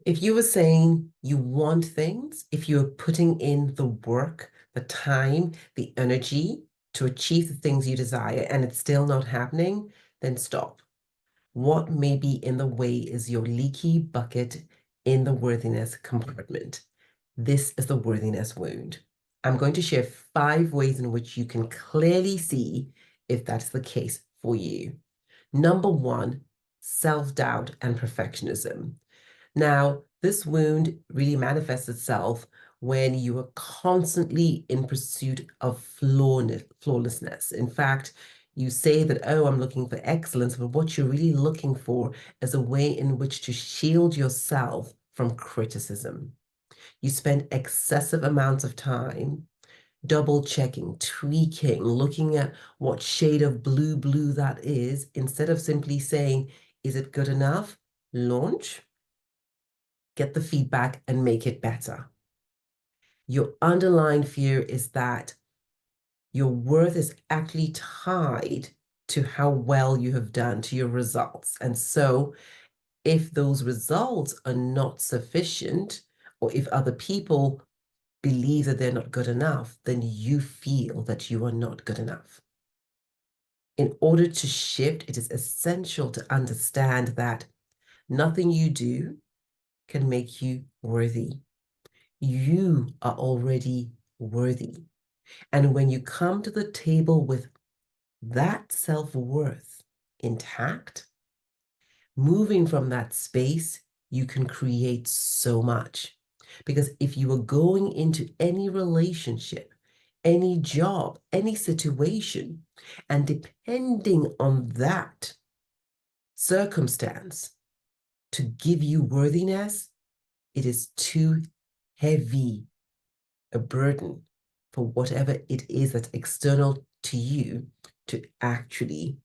If you were saying you want things, if you're putting in the work, the time, the energy to achieve the things you desire and it's still not happening, then stop. What may be in the way is your leaky bucket in the worthiness compartment. This is the worthiness wound. I'm going to share 5 ways in which you can clearly see if that's the case for you. Number 1, self-doubt and perfectionism. Now, this wound really manifests itself when you are constantly in pursuit of flawlessness. In fact, you say that, oh, I'm looking for excellence, but what you're really looking for is a way in which to shield yourself from criticism. You spend excessive amounts of time double checking, tweaking, looking at what shade of blue that is, instead of simply saying, is it good enough? Launch, get the feedback, and make it better. Your underlying fear is that your worth is actually tied to how well you have done, to your results. And so if those results are not sufficient, or if other people believe that they're not good enough, then you feel that you are not good enough. In order to shift, it is essential to understand that nothing you do can make you worthy. You are already worthy. And when you come to the table with that self-worth intact, moving from that space, you can create so much. Because if you are going into any relationship, any job, any situation, and depending on that circumstance to give you worthiness, it is too heavy a burden for whatever it is that's external to you to actually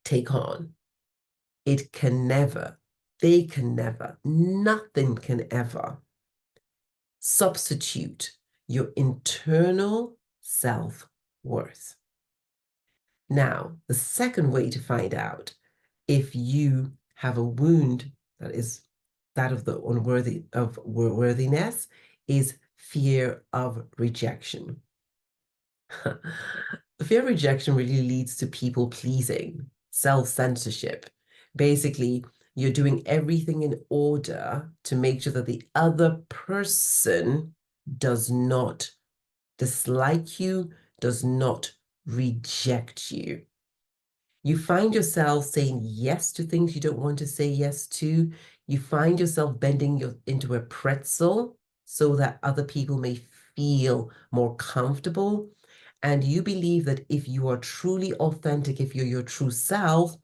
take on. It can never, they can never, nothing can ever substitute your internal self-worth. Now, the second way to find out if you have a wound that is that of the unworthy of worthiness is fear of rejection. Fear of rejection really leads to people pleasing, self-censorship. Basically, you're doing everything in order to make sure that the other person does not dislike you, does not reject you. You find yourself saying yes to things you don't want to say yes to. You find yourself bending into a pretzel so that other people may feel more comfortable. And you believe that if you are truly authentic, if you're your true self,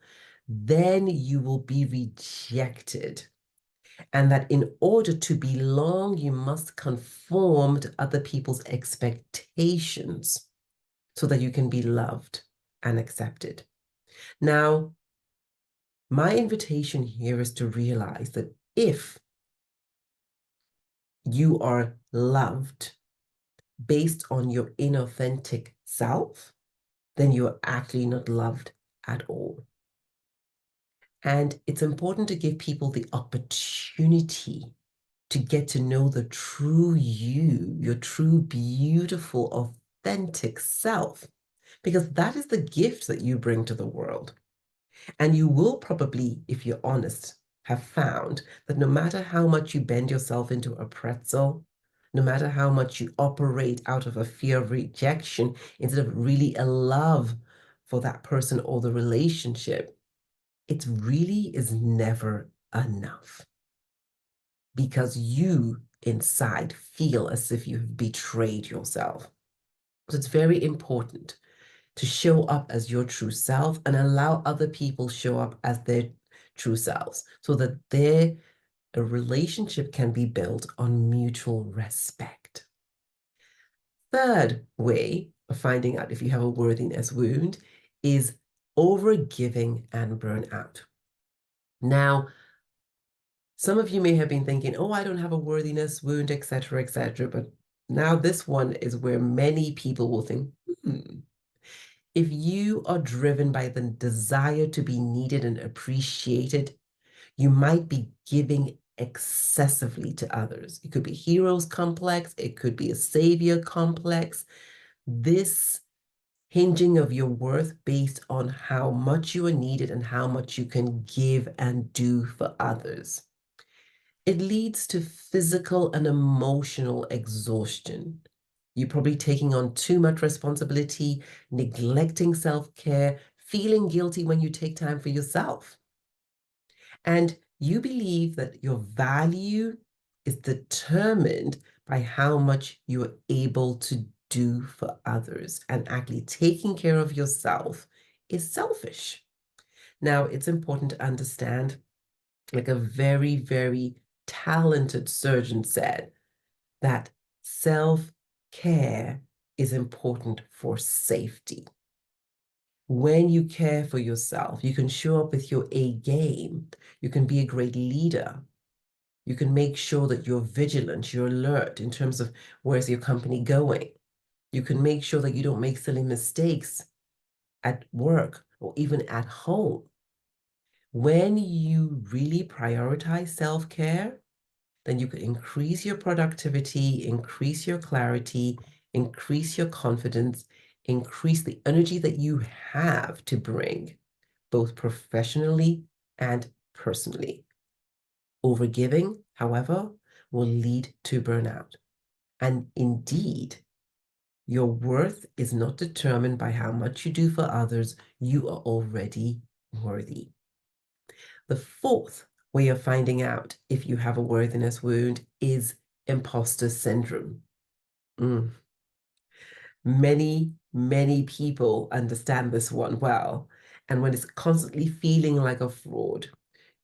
then you will be rejected. And that in order to belong, you must conform to other people's expectations so that you can be loved and accepted. Now, my invitation here is to realize that if you are loved based on your inauthentic self, then you are actually not loved at all. And it's important to give people the opportunity to get to know the true you, your true, beautiful, authentic self, because that is the gift that you bring to the world. And you will probably, if you're honest, have found that no matter how much you bend yourself into a pretzel, no matter how much you operate out of a fear of rejection instead of really a love for that person or the relationship, it really is never enough because you inside feel as if you have betrayed yourself. So it's very important to show up as your true self and allow other people show up as their true selves so that a relationship can be built on mutual respect. Third way of finding out if you have a worthiness wound is overgiving and burnout. Now, some of you may have been thinking, oh, I don't have a worthiness wound, etc., etc. But now this one is where many people will think, if you are driven by the desire to be needed and appreciated, you might be giving excessively to others. It could be hero's complex, it could be a savior complex. This hinging of your worth based on how much you are needed and how much you can give and do for others. It leads to physical and emotional exhaustion. You're probably taking on too much responsibility, neglecting self-care, feeling guilty when you take time for yourself. And you believe that your value is determined by how much you are able to do for others. And actually taking care of yourself is selfish. Now, it's important to understand, like a very, very talented surgeon said, that self-care is important for safety. When you care for yourself, you can show up with your A game. You can be a great leader. You can make sure that you're vigilant, you're alert in terms of where's your company going. You can make sure that you don't make silly mistakes at work or even at home. When you really prioritize self-care, then you can increase your productivity, increase your clarity, increase your confidence, increase the energy that you have to bring, both professionally and personally. Overgiving, however, will lead to burnout. And indeed, your worth is not determined by how much you do for others. You are already worthy. The fourth way of finding out if you have a worthiness wound is imposter syndrome. Many, many people understand this one well. And when it's constantly feeling like a fraud,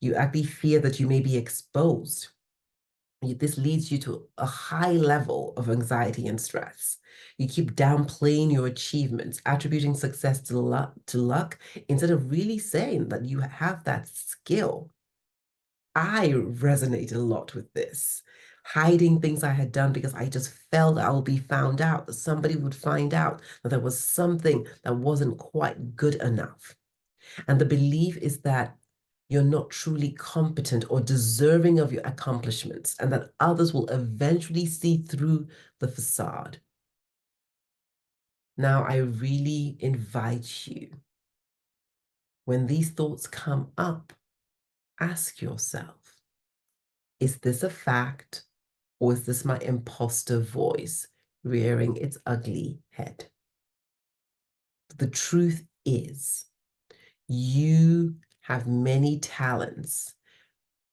you actually fear that you may be exposed. This leads you to a high level of anxiety and stress. You keep downplaying your achievements, attributing success to luck instead of really saying that you have that skill. I resonated a lot with this, hiding things I had done because I just felt I would be found out, that somebody would find out that there was something that wasn't quite good enough. And the belief is that you're not truly competent or deserving of your accomplishments, and that others will eventually see through the facade. Now, I really invite you, when these thoughts come up, ask yourself, is this a fact, or is this my imposter voice rearing its ugly head? The truth is, you have many talents.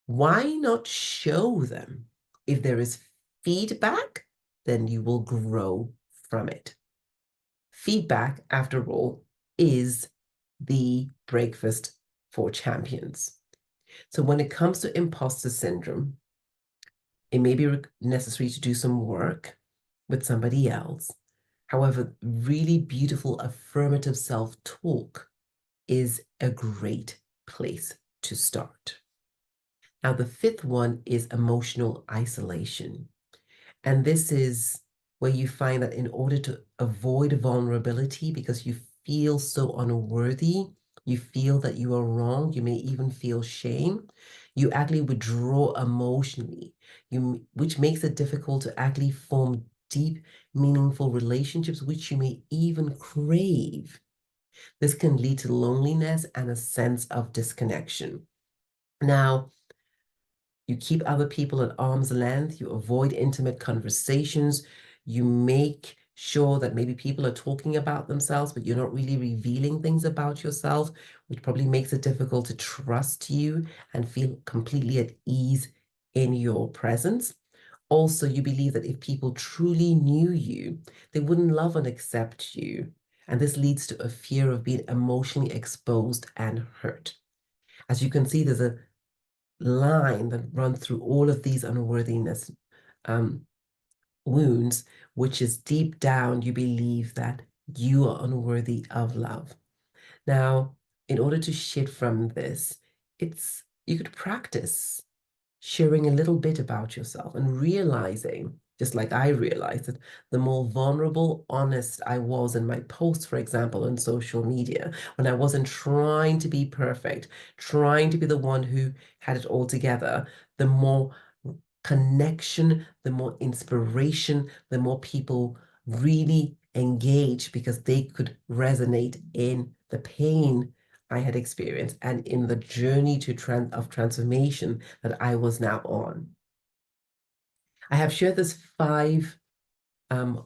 Why not show them? If there is feedback, then you will grow from it. Feedback, after all, is the breakfast for champions. So when it comes to imposter syndrome, it may be necessary to do some work with somebody else. However, really beautiful affirmative self-talk is a great place to start. Now, the fifth one is emotional isolation. And this is where you find that in order to avoid vulnerability, because you feel so unworthy, you feel that you are wrong, you may even feel shame, you actually withdraw emotionally, which makes it difficult to actually form deep, meaningful relationships, which you may even crave. This can lead to loneliness and a sense of disconnection. Now, you keep other people at arm's length, you avoid intimate conversations, you make sure that maybe people are talking about themselves, but you're not really revealing things about yourself, which probably makes it difficult to trust you and feel completely at ease in your presence. Also, you believe that if people truly knew you, they wouldn't love and accept you. And this leads to a fear of being emotionally exposed and hurt. As you can see, there's a line that runs through all of these unworthiness wounds, which is deep down, you believe that you are unworthy of love. Now, in order to shift from this, you could practice sharing a little bit about yourself and realizing, just like I realized, that the more vulnerable, honest I was in my posts, for example, on social media, when I wasn't trying to be perfect, trying to be the one who had it all together, the more connection, the more inspiration, the more people really engage because they could resonate in the pain I had experienced and in the journey of transformation that I was now on. I have shared this 5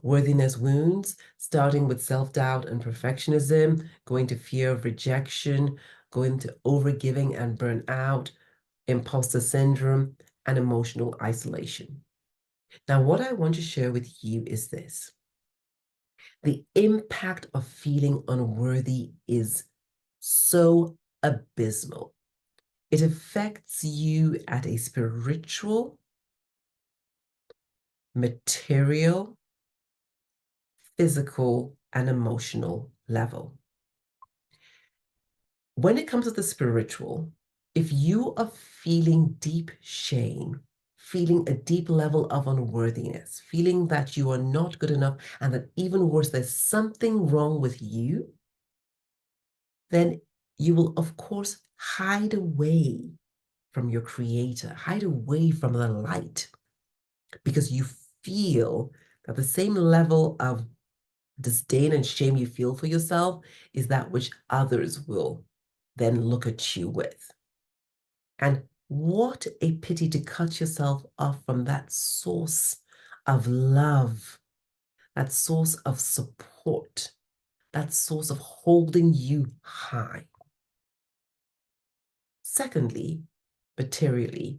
worthiness wounds, starting with self-doubt and perfectionism, going to fear of rejection, going to overgiving and burnout, imposter syndrome, and emotional isolation. Now, what I want to share with you is this. The impact of feeling unworthy is so abysmal. It affects you at a spiritual, material, physical, and emotional level. When it comes to the spiritual, if you are feeling deep shame, feeling a deep level of unworthiness, feeling that you are not good enough, and that even worse, there's something wrong with you, then you will, of course, hide away from your creator, hide away from the light, because you feel that the same level of disdain and shame you feel for yourself is that which others will then look at you with. And what a pity to cut yourself off from that source of love, that source of support, that source of holding you high. Secondly, materially,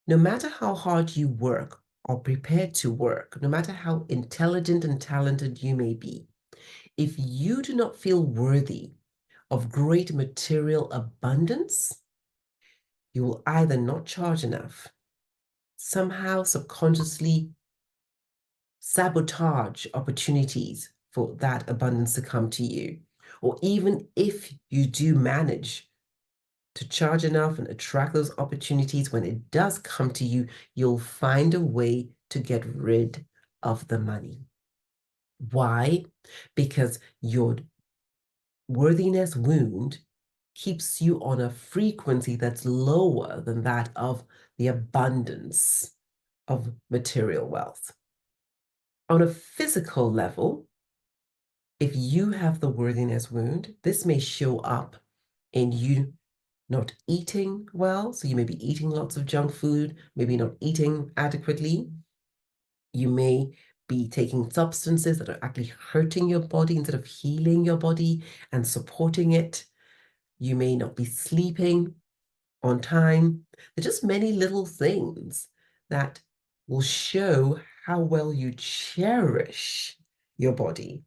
no matter how hard you work or prepare to work, no matter how intelligent and talented you may be, if you do not feel worthy of great material abundance, you will either not charge enough, somehow subconsciously sabotage opportunities for that abundance to come to you, or even if you do manage to charge enough and attract those opportunities, when it does come to you, you'll find a way to get rid of the money. Why? Because your worthiness wound keeps you on a frequency that's lower than that of the abundance of material wealth. On a physical level, if you have the worthiness wound, this may show up in you not eating well. So you may be eating lots of junk food, maybe not eating adequately. You may be taking substances that are actually hurting your body instead of healing your body and supporting it. You may not be sleeping on time. There's just many little things that will show how well you cherish your body.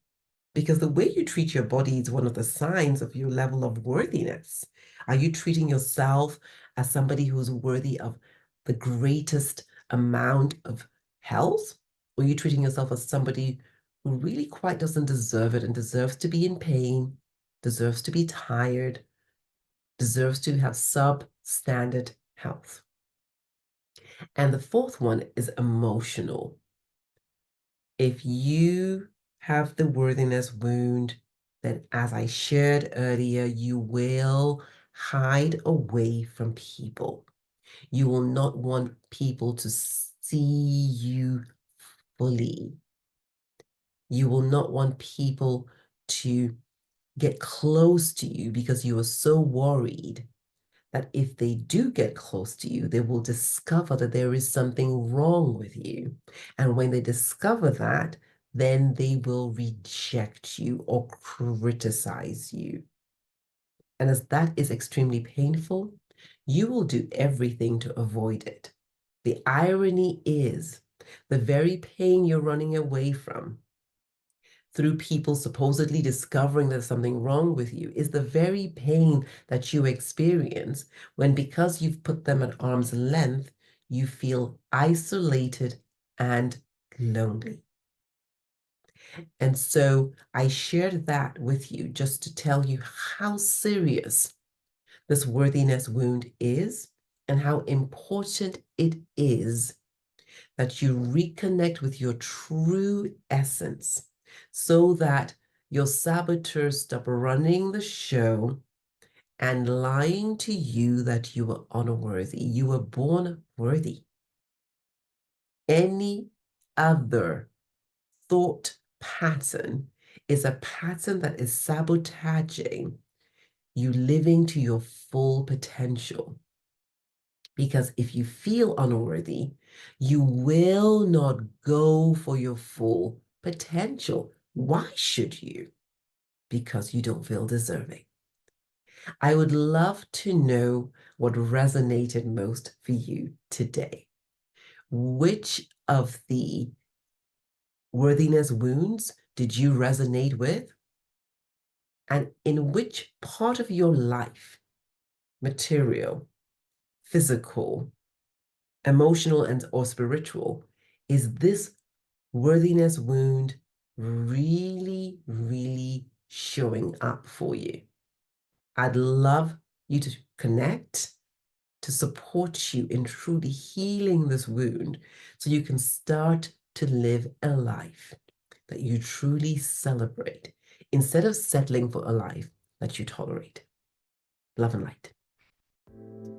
Because the way you treat your body is one of the signs of your level of worthiness. Are you treating yourself as somebody who's worthy of the greatest amount of health? Or are you treating yourself as somebody who really quite doesn't deserve it and deserves to be in pain, deserves to be tired, deserves to have substandard health? And the fourth one is emotional. If you have the worthiness wound, then as I shared earlier, you will hide away from people. You will not want people to see you fully. You will not want people to get close to you because you are so worried that if they do get close to you, they will discover that there is something wrong with you. And when they discover that, then they will reject you or criticize you. And as that is extremely painful, you will do everything to avoid it. The irony is the very pain you're running away from through people supposedly discovering there's something wrong with you is the very pain that you experience when, because you've put them at arm's length, you feel isolated and lonely. And so I shared that with you just to tell you how serious this worthiness wound is and how important it is that you reconnect with your true essence so that your saboteurs stop running the show and lying to you that you are unworthy. You were born worthy. Any other thought pattern is a pattern that is sabotaging you living to your full potential. Because if you feel unworthy, you will not go for your full potential. Why should you? Because you don't feel deserving. I would love to know what resonated most for you today. Which of the worthiness wounds did you resonate with? And in which part of your life, material, physical, emotional, and or spiritual, is this worthiness wound really, really showing up for you? I'd love you to connect to support you in truly healing this wound so you can start to live a life that you truly celebrate instead of settling for a life that you tolerate. Love and light.